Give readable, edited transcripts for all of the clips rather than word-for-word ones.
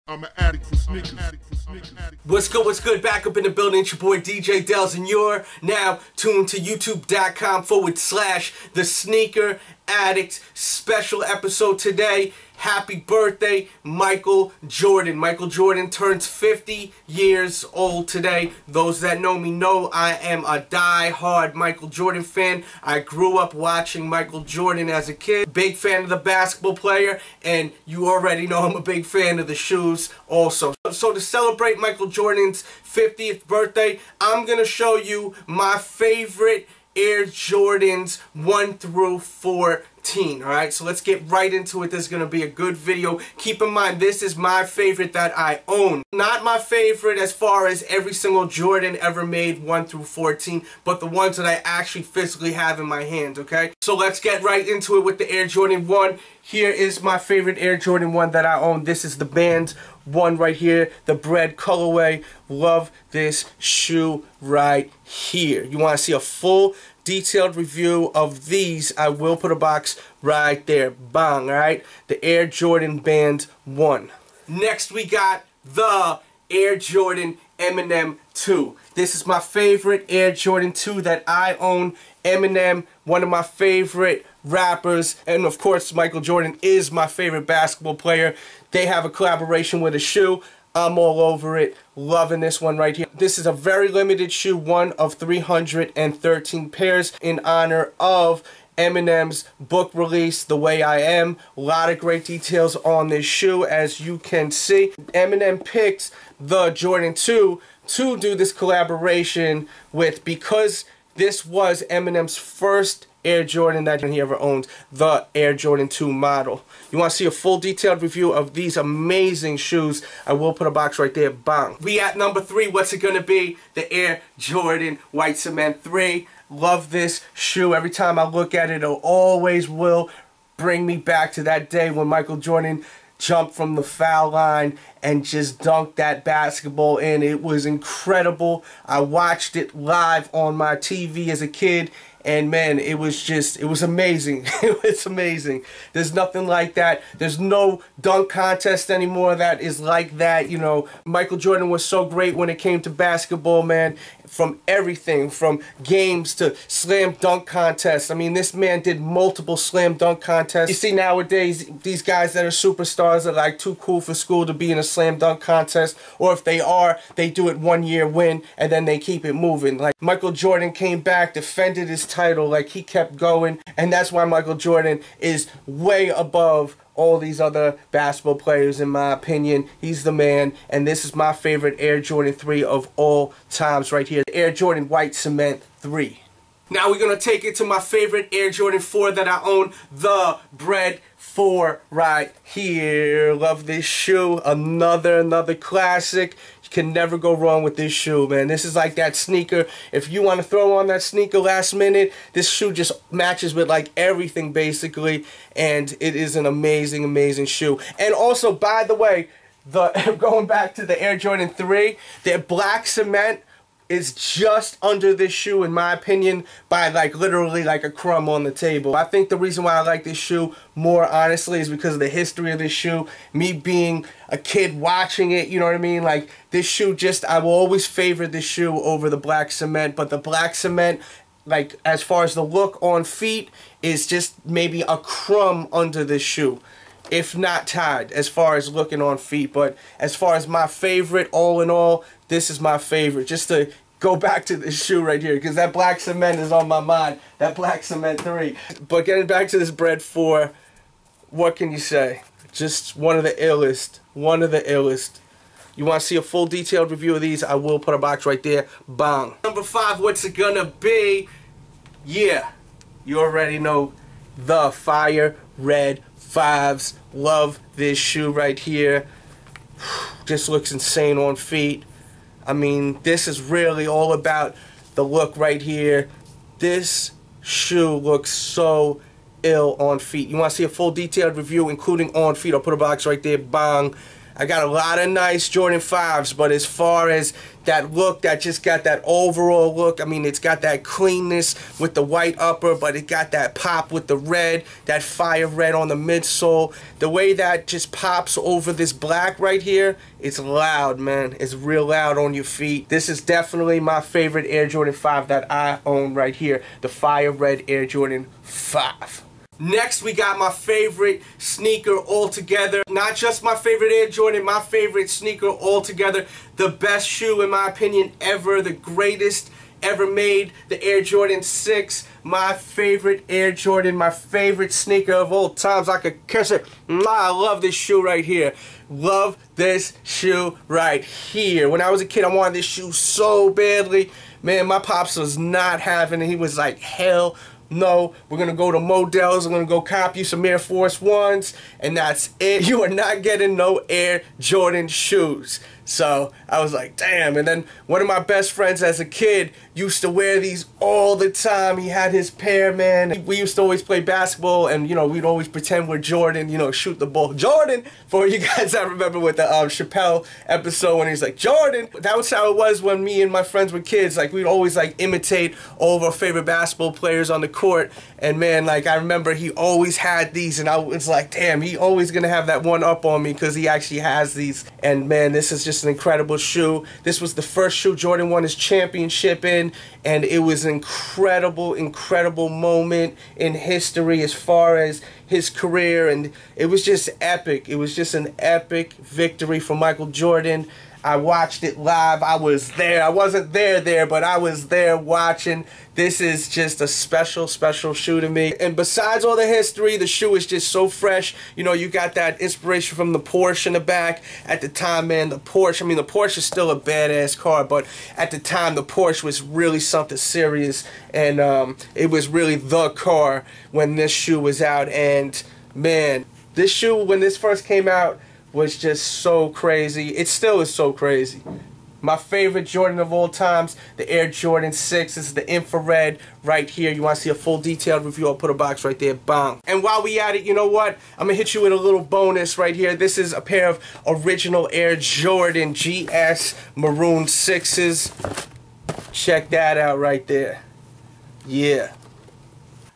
I'm an addict for sneakers. What's good? Back up in the building. It's your boy DJ Delz, and you're now tuned to youtube.com/TheSneakerAddict special episode today. Happy birthday, Michael Jordan. Michael Jordan turns 50 years old today. Those that know me know I am a die-hard Michael Jordan fan. I grew up watching Michael Jordan as a kid. Big fan of the basketball player, and you already know I'm a big fan of the shoes also. So to celebrate Michael Jordan's 50th birthday, I'm going to show you my favorite Air Jordans 1 through 14. Alright, so let's get right into it. This is going to be a good video. Keep in mind, this is my favorite that I own. Not my favorite as far as every single Jordan ever made 1 through 14, but the ones that I actually physically have in my hands, okay? So let's get right into it with the Air Jordan 1. Here is my favorite Air Jordan 1 that I own. This is the band 1 right here, the bread colorway. Love this shoe right here. You want to see a full detailed review of these, I will put a box right there. Bang, alright? The Air Jordan Band 1. Next we got the Air Jordan Eminem 2. This is my favorite Air Jordan 2 that I own. Eminem, one of my favorite rappers, and of course Michael Jordan is my favorite basketball player. They have a collaboration with a shoe. I'm all over it. Loving this one right here. This is a very limited shoe, one of 313 pairs in honor of Eminem's book release, The Way I Am. A lot of great details on this shoe, as you can see. Eminem picked the Jordan 2 to do this collaboration with, because this was Eminem's first Air Jordan that he ever owned, the Air Jordan 2 model. You want to see a full detailed review of these amazing shoes, I will put a box right there. Bang. We at number 3. What's it going to be? The Air Jordan White Cement 3. Love this shoe. Every time I look at it, it always will bring me back to that day when Michael Jordan jumped from the foul line and just dunked that basketball in. It was incredible. I watched it live on my TV as a kid, and man, it was amazing. It was amazing. There's nothing like that. There's no dunk contest anymore that is like that. You know, Michael Jordan was so great when it came to basketball, man. From everything, from games to slam dunk contests. I mean, this man did multiple slam dunk contests. You see nowadays, these guys that are superstars are like too cool for school to be in a slam dunk contest, or if they are, they do it 1 year, win, and then they keep it moving. Like, Michael Jordan came back, defended his title, like he kept going, and that's why Michael Jordan is way above all these other basketball players, in my opinion. He's the man, and this is my favorite Air Jordan 3 of all times right here. The Air Jordan White Cement 3. Now we're going to take it to my favorite Air Jordan 4 that I own, the Bread 4 right here. Love this shoe. Another classic. You can never go wrong with this shoe, man. This is like that sneaker. If you want to throw on that sneaker last minute, this shoe just matches with like everything basically, and it is an amazing shoe. And also, by the way, going back to the Air Jordan 3, their black cement is just under this shoe, in my opinion, by like literally like a crumb on the table. I think the reason why I like this shoe more, honestly, is because of the history of this shoe. Me being a kid watching it, you know what I mean? Like, this shoe I will always favor this shoe over the black cement, but the black cement, like, as far as the look on feet, is just maybe a crumb under this shoe, if not tied, as far as looking on feet. But as far as my favorite, all in all, this is my favorite. Just to go back to this shoe right here, because that black cement is on my mind. That black cement 3. But getting back to this Bread 4, what can you say? Just one of the illest. One of the illest. You want to see a full detailed review of these, I will put a box right there. Bang. Number 5, what's it gonna be? Yeah, you already know, the Fire Red 5s. Love this shoe right here. Just looks insane on feet. I mean, this is really all about the look right here. This shoe looks so ill on feet. You want to see a full detailed review, including on feet, I'll put a box right there. Bang. I got a lot of nice Jordan 5s, but as far as that look, that just got that overall look, I mean, it's got that cleanness with the white upper, but it got that pop with the red, that fire red on the midsole. The way that just pops over this black right here, it's loud, man. It's real loud on your feet. This is definitely my favorite Air Jordan 5 that I own right here, the fire red Air Jordan 5. Next, we got my favorite sneaker altogether. Not just my favorite Air Jordan, my favorite sneaker altogether. The best shoe, in my opinion, ever. The greatest ever made. The Air Jordan 6. My favorite Air Jordan. My favorite sneaker of all times. I could kiss it. I love this shoe right here. Love this shoe right here. When I was a kid, I wanted this shoe so badly. Man, my pops was not having it. He was like, hell no, we're going to go to Delz, we're going to go cop you some Air Force Ones, and that's it. You are not getting no Air Jordan shoes. So I was like, damn. And then one of my best friends as a kid used to wear these all the time. He had his pair, man. We used to always play basketball, and, you know, we'd always pretend we're Jordan, you know, shoot the ball. Jordan! For you guys, I remember with the Chappelle episode when he's like, Jordan! That was how it was when me and my friends were kids. Like, we'd always, like, imitate all of our favorite basketball players on the court. And, man, like, I remember he always had these, and I was like, damn, he always gonna have that one up on me because he actually has these. And, man, this is just an incredible shoe. This was the first shoe Jordan won his championship in, and it was an incredible moment in history as far as his career, and it was just epic. It was just an epic victory for Michael Jordan. I watched it live. I was there. I wasn't there, but I was there watching. This is just a special shoe to me. And besides all the history, the shoe is just so fresh. You know, you got that inspiration from the Porsche in the back. At the time, man, the Porsche, I mean, the Porsche is still a badass car, but at the time, the Porsche was really something serious. And it was really the car when this shoe was out. And, man, this shoe, when this first came out, was just so crazy. It still is so crazy. My favorite Jordan of all times, the Air Jordan 6. This is the infrared right here. You want to see a full detailed review, I'll put a box right there. Bang. And while we at it, you know what? I'm going to hit you with a little bonus right here. This is a pair of original Air Jordan GS Maroon 6s. Check that out right there. Yeah.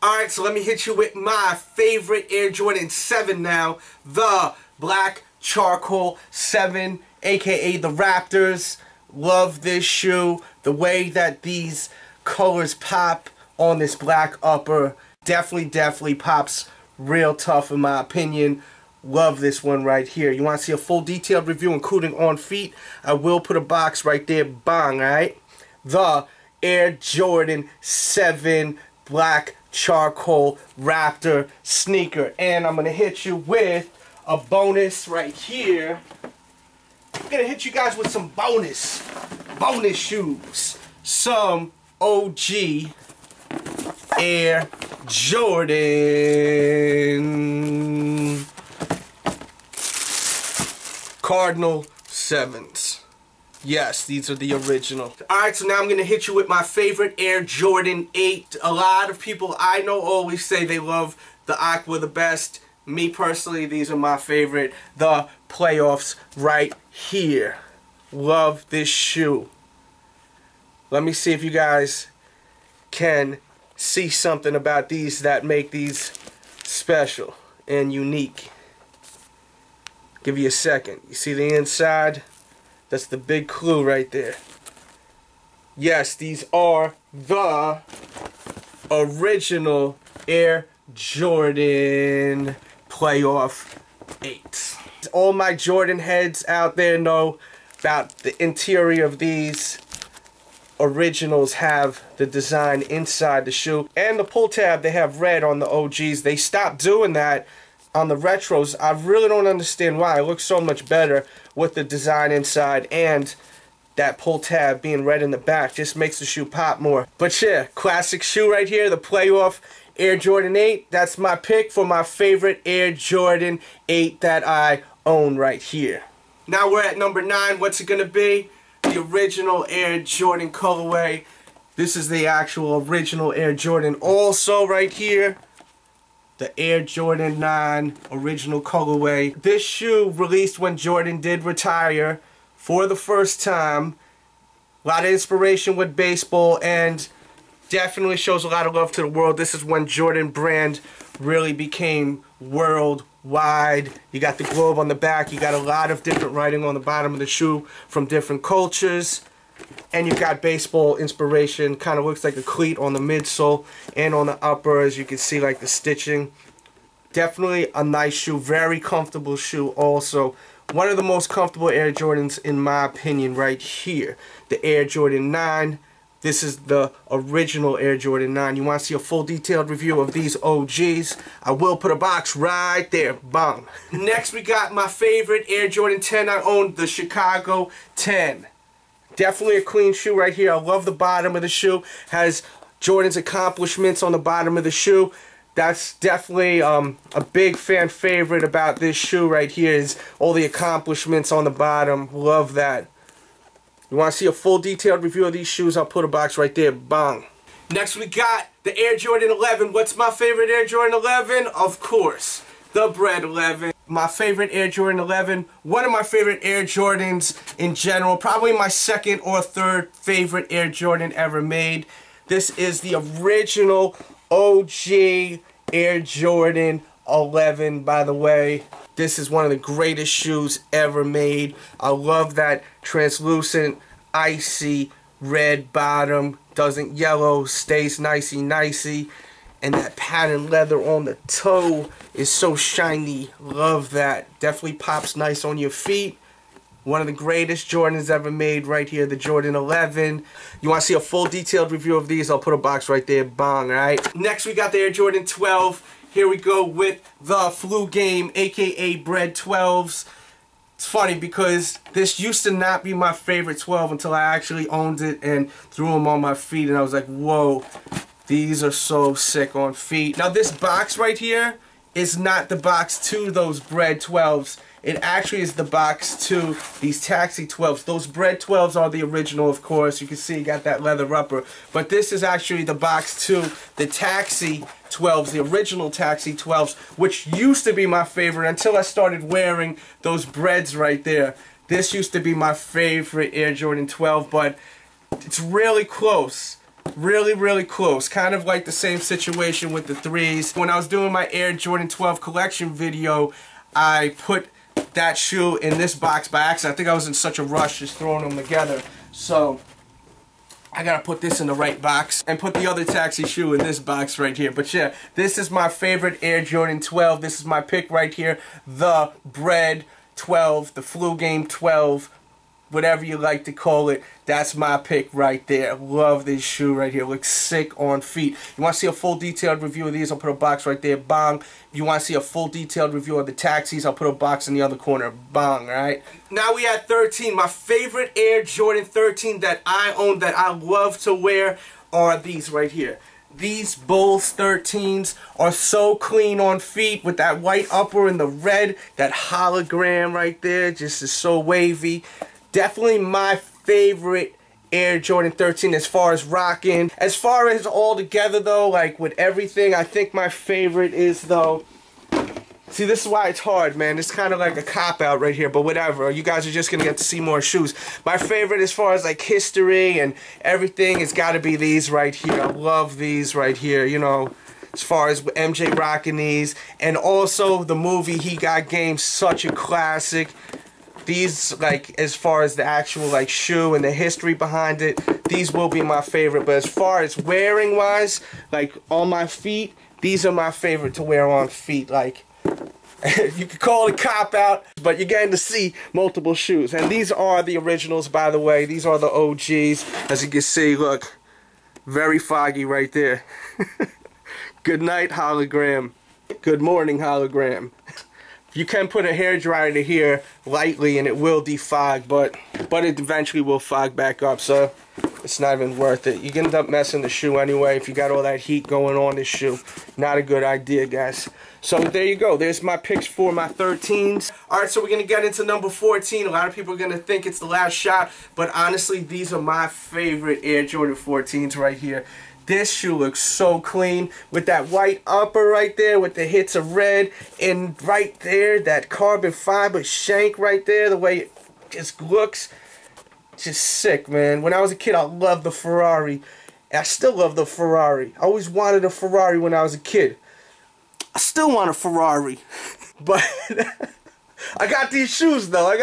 Alright, so let me hit you with my favorite Air Jordan 7 now. The Black Charcoal 7, aka the Raptors. Love this shoe. The way that these colors pop on this black upper definitely pops real tough in my opinion. Love this one right here. You want to see a full detailed review including on feet? I will put a box right there. Bang, alright? The Air Jordan 7 Black Charcoal Raptor sneaker. And I'm going to hit you with a bonus right here. I'm gonna hit you guys with some bonus shoes. Some OG Air Jordan Cardinal 7s. Yes, these are the original. Alright, so now I'm going to hit you with my favorite Air Jordan 8. A lot of people I know always say they love the Aqua the best. Me personally, these are my favorite. The Playoffs right here. Love this shoe. Let me see if you guys can see something about these that make these special and unique. Give you a second. You see the inside? That's the big clue right there. Yes, these are the original Air Jordan Playoff 8s. All my Jordan heads out there know about the interior of these. Originals have the design inside the shoe. And the pull tab, they have red on the OGs. They stopped doing that on the retros. I really don't understand why. It looks so much better with the design inside and that pull tab being red in the back. Just makes the shoe pop more. But yeah, classic shoe right here, the Playoff Air Jordan 8. That's my pick for my favorite Air Jordan 8 that I own right here. Now we're at number 9. What's it going to be? The original Air Jordan colorway. This is the actual original Air Jordan. Also right here, the Air Jordan 9 original colorway. This shoe released when Jordan did retire for the first time. A lot of inspiration with baseball and definitely shows a lot of love to the world. This is when Jordan brand really became worldwide. You got the globe on the back. You got a lot of different writing on the bottom of the shoe from different cultures. And you got baseball inspiration. Kind of looks like a cleat on the midsole and on the upper, as you can see, like the stitching. Definitely a nice shoe. Very comfortable shoe also. One of the most comfortable Air Jordans in my opinion right here. The Air Jordan 9. This is the original Air Jordan 9. You want to see a full detailed review of these OGs? I will put a box right there. Bang. Next we got my favorite Air Jordan 10. I own the Chicago 10. Definitely a clean shoe right here. I love the bottom of the shoe. Has Jordan's accomplishments on the bottom of the shoe. That's definitely a big fan favorite about this shoe right here is all the accomplishments on the bottom. Love that. You want to see a full detailed review of these shoes? I'll put a box right there. Bang. Next we got the Air Jordan 11. What's my favorite Air Jordan 11? Of course, the Bread 11. My favorite Air Jordan 11. One of my favorite Air Jordans in general. Probably my second or third favorite Air Jordan ever made. This is the original OG Air Jordan 11, by the way. This is one of the greatest shoes ever made. I love that translucent, icy red bottom. Doesn't yellow, stays nicey. And that pattern leather on the toe is so shiny. Love that. Definitely pops nice on your feet. One of the greatest Jordans ever made right here, the Jordan 11. You want to see a full detailed review of these? I'll put a box right there. Bang, alright? Next we got the Air Jordan 12. Here we go with the Flu Game, aka Bread 12s. It's funny because this used to not be my favorite 12 until I actually owned it and threw them on my feet, and I was like, whoa, these are so sick on feet. Now this box right here is not the box to those Bread 12s. It actually is the box to these Taxi 12s. Those Bread 12s are the original, of course. You can see you got that leather upper. But this is actually the box to the Taxi 12s, the original Taxi 12s, which used to be my favorite until I started wearing those Breads right there. This used to be my favorite Air Jordan 12, but it's really close. Really close. Kind of like the same situation with the 3s. When I was doing my Air Jordan 12 collection video, I put that shoe in this box by accident. I think I was in such a rush just throwing them together. So I gotta put this in the right box and put the other Taxi shoe in this box right here. But yeah, this is my favorite Air Jordan 12. This is my pick right here. The Bread 12, the Flu Game 12, whatever you like to call it. That's my pick right there. Love this shoe right here. Looks sick on feet. You want to see a full detailed review of these? I'll put a box right there. Bang. If you want to see a full detailed review of the Taxis, I'll put a box in the other corner. Bang, alright? Now we at 13. My favorite Air Jordan 13 that I own, that I love to wear, are these right here. These Bulls 13s are so clean on feet with that white upper and the red. That hologram right there just is so wavy. Definitely my favorite Air Jordan 13 as far as rocking. As far as all together though, like with everything, I think my favorite is though... See, this is why it's hard, man. It's kind of like a cop-out right here, but whatever. You guys are just going to get to see more shoes. My favorite as far as like history and everything, it's got to be these right here. I love these right here, you know. As far as MJ rocking these. And also the movie He Got Game, such a classic. These, like, as far as the actual, like, shoe and the history behind it, these will be my favorite. But as far as wearing-wise, like, on my feet, these are my favorite to wear on feet. Like, you could call it a cop-out, but you're getting to see multiple shoes. And these are the originals, by the way. These are the OGs. As you can see, look, very foggy right there. Good night, hologram. Good morning, hologram. You can put a hairdryer to here lightly and it will defog, but it eventually will fog back up, so it's not even worth it. You can end up messing the shoe anyway if you got all that heat going on this shoe. Not a good idea, guys. So there you go. There's my picks for my 13s. Alright, so we're going to get into number 14. A lot of people are going to think it's the last shot, but honestly, these are my favorite Air Jordan 14s right here. This shoe looks so clean with that white upper right there with the hits of red, and right there that carbon fiber shank right there, the way it just looks, just sick, man. When I was a kid, I loved the Ferrari. I still love the Ferrari. I always wanted a Ferrari when I was a kid. I still want a Ferrari. But I got these shoes though.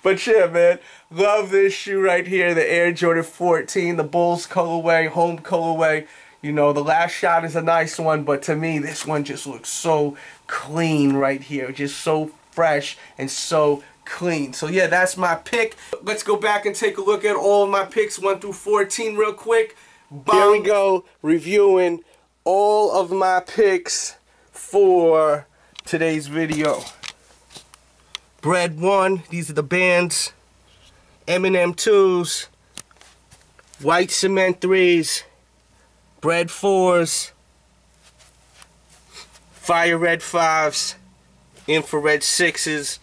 But yeah, man, love this shoe right here, the Air Jordan 14, the Bulls colorway, home colorway. You know, the last shot is a nice one, but to me, this one just looks so clean right here. Just so fresh and so clean. So yeah, that's my pick. Let's go back and take a look at all of my picks 1 through 14 real quick. Here we go, reviewing all of my picks for today's video. Bread 1, these are the bands. M&M 2s, White Cement 3s, Bread 4s, Fire Red 5s, Infrared 6s,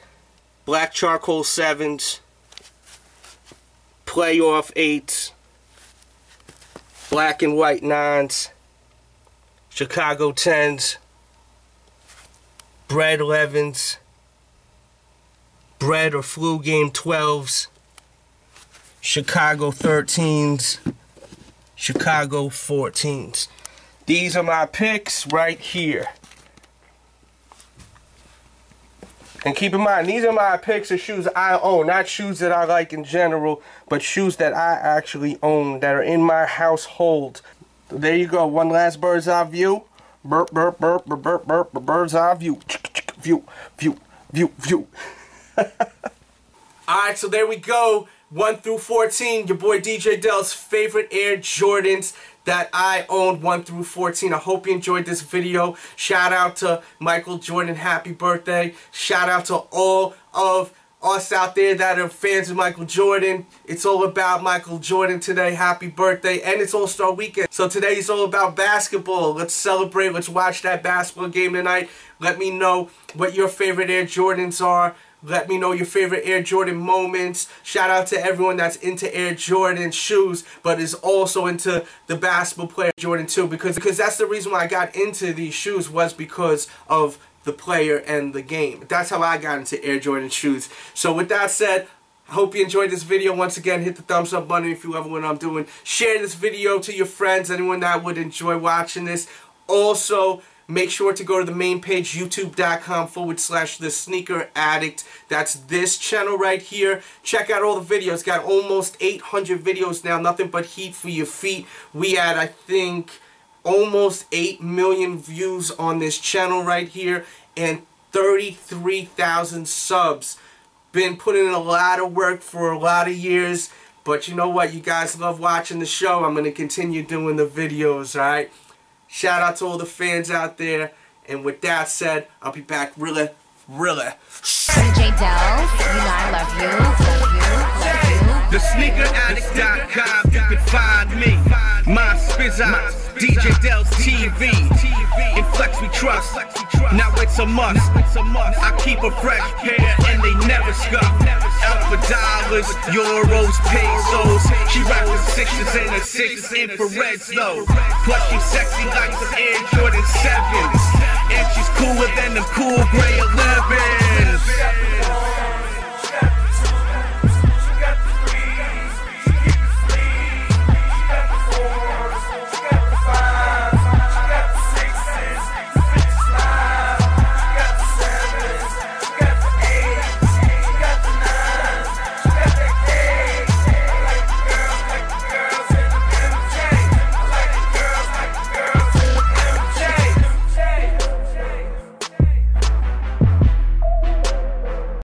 Black Charcoal 7s, Playoff 8s, Black and White 9s, Chicago 10s, Bread 11s, Bread or Flu Game 12s, Chicago 13s, Chicago 14s. These are my picks right here. And keep in mind, these are my picks of shoes I own, not shoes that I like in general, but shoes that I actually own, that are in my household. So there you go, one last bird's eye view. Burp, burp, burp, burp, burp, burp, bird's eye view. View, view, view, view. Alright, so there we go. 1 through 14, your boy DJ Delz, favorite Air Jordans that I own 1 through 14. I hope you enjoyed this video. Shout out to Michael Jordan, happy birthday. Shout out to all of us out there that are fans of Michael Jordan. It's all about Michael Jordan today. Happy birthday. And it's All-Star Weekend. So today is all about basketball. Let's celebrate. Let's watch that basketball game tonight. Let me know what your favorite Air Jordans are. Let me know your favorite Air Jordan moments. Shout out to everyone that's into Air Jordan shoes, but is also into the basketball player Jordan too, because that's the reason why I got into these shoes, was because of the player and the game. That's how I got into Air Jordan shoes. So with that said, I hope you enjoyed this video. Once again, hit the thumbs up button if you love what I'm doing. Share this video to your friends, anyone that would enjoy watching this. Also, make sure to go to the main page, youtube.com/TheSneakerAddict. That's this channel right here. Check out all the videos. Got almost 800 videos now. Nothing but heat for your feet. We had, I think, almost 8 million views on this channel right here. And 33,000 subs. Been putting in a lot of work for a lot of years. But you know what? You guys love watching the show. I'm going to continue doing the videos, alright? Shout out to all the fans out there. And with that said, I'll be back really. DJ Delz, you know I love you. TheSneakerAddict.com, you can find me. My Spizza, DJ Delz TV. In Flex we trust, now it's a must. I keep a fresh pair and they never scuff. Alpha dollars, euros, pesos. She rocks the 6s and the 6 infrareds though. Plus she's sexy like some Air Jordan 7s. And she's cooler than the cool gray 11s.